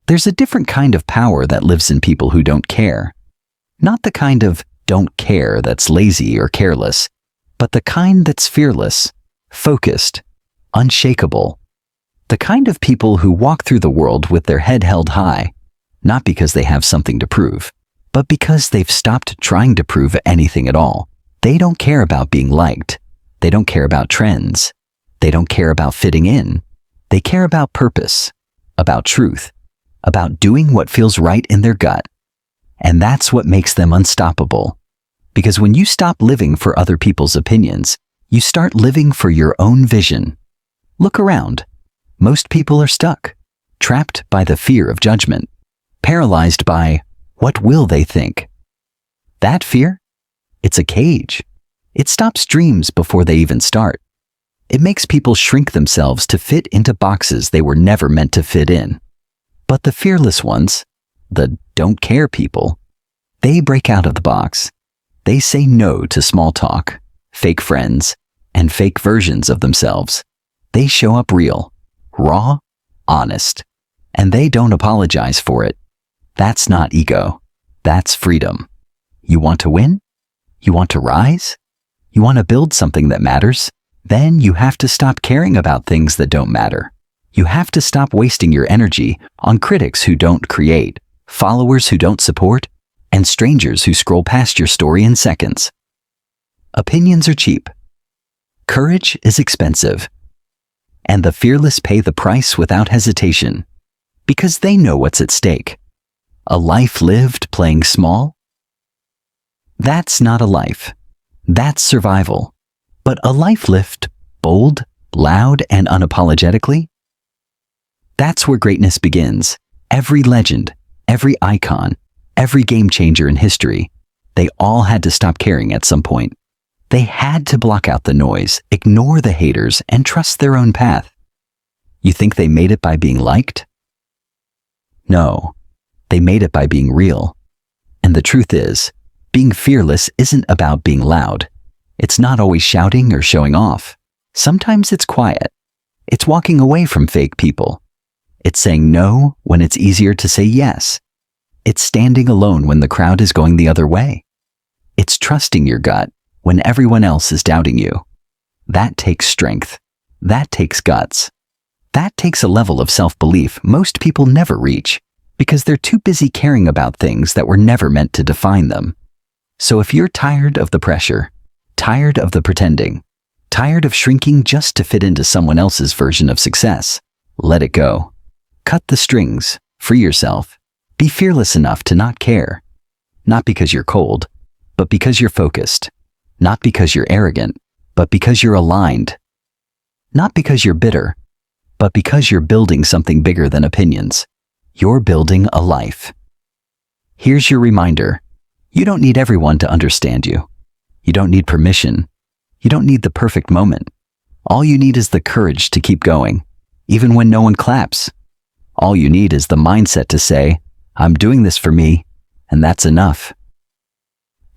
There's a different kind of power that lives in people who don't care. Not the kind of don't care that's lazy or careless, but the kind that's fearless, focused, unshakable. The kind of people who walk through the world with their head held high, not because they have something to prove, but because they've stopped trying to prove anything at all. They don't care about being liked. They don't care about trends. They don't care about fitting in. They care about purpose, about truth, about doing what feels right in their gut. And that's what makes them unstoppable. Because when you stop living for other people's opinions, you start living for your own vision. Look around. Most people are stuck, trapped by the fear of judgment, paralyzed by what will they think? That fear? It's a cage. It stops dreams before they even start. It makes people shrink themselves to fit into boxes they were never meant to fit in. But the fearless ones, the don't care people, they break out of the box. They say no to small talk, fake friends, and fake versions of themselves. They show up real, raw, honest, and they don't apologize for it. That's not ego. That's freedom. You want to win? You want to rise? You want to build something that matters? Then you have to stop caring about things that don't matter. You have to stop wasting your energy on critics who don't create, followers who don't support, and strangers who scroll past your story in seconds. Opinions are cheap. Courage is expensive. And the fearless pay the price without hesitation, because they know what's at stake. A life lived playing small? That's not a life. That's survival. But a life lived bold, loud, and unapologetically? That's where greatness begins. Every legend, every icon, every game changer in history, they all had to stop caring at some point. They had to block out the noise, ignore the haters, and trust their own path. You think they made it by being liked? No, they made it by being real. And the truth is, being fearless isn't about being loud. It's not always shouting or showing off. Sometimes it's quiet. It's walking away from fake people. It's saying no when it's easier to say yes. It's standing alone when the crowd is going the other way. It's trusting your gut when everyone else is doubting you. That takes strength. That takes guts. That takes a level of self-belief most people never reach because they're too busy caring about things that were never meant to define them. So if you're tired of the pressure, tired of the pretending, tired of shrinking just to fit into someone else's version of success, let it go. Cut the strings, free yourself. Be fearless enough to not care. Not because you're cold, but because you're focused. Not because you're arrogant, but because you're aligned. Not because you're bitter, but because you're building something bigger than opinions. You're building a life. Here's your reminder. You don't need everyone to understand you. You don't need permission. You don't need the perfect moment. All you need is the courage to keep going, even when no one claps. All you need is the mindset to say, I'm doing this for me, and that's enough.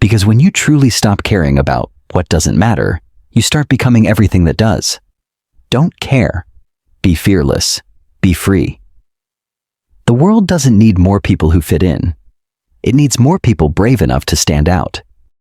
Because when you truly stop caring about what doesn't matter, you start becoming everything that does. Don't care. Be fearless. Be free. The world doesn't need more people who fit in. It needs more people brave enough to stand out.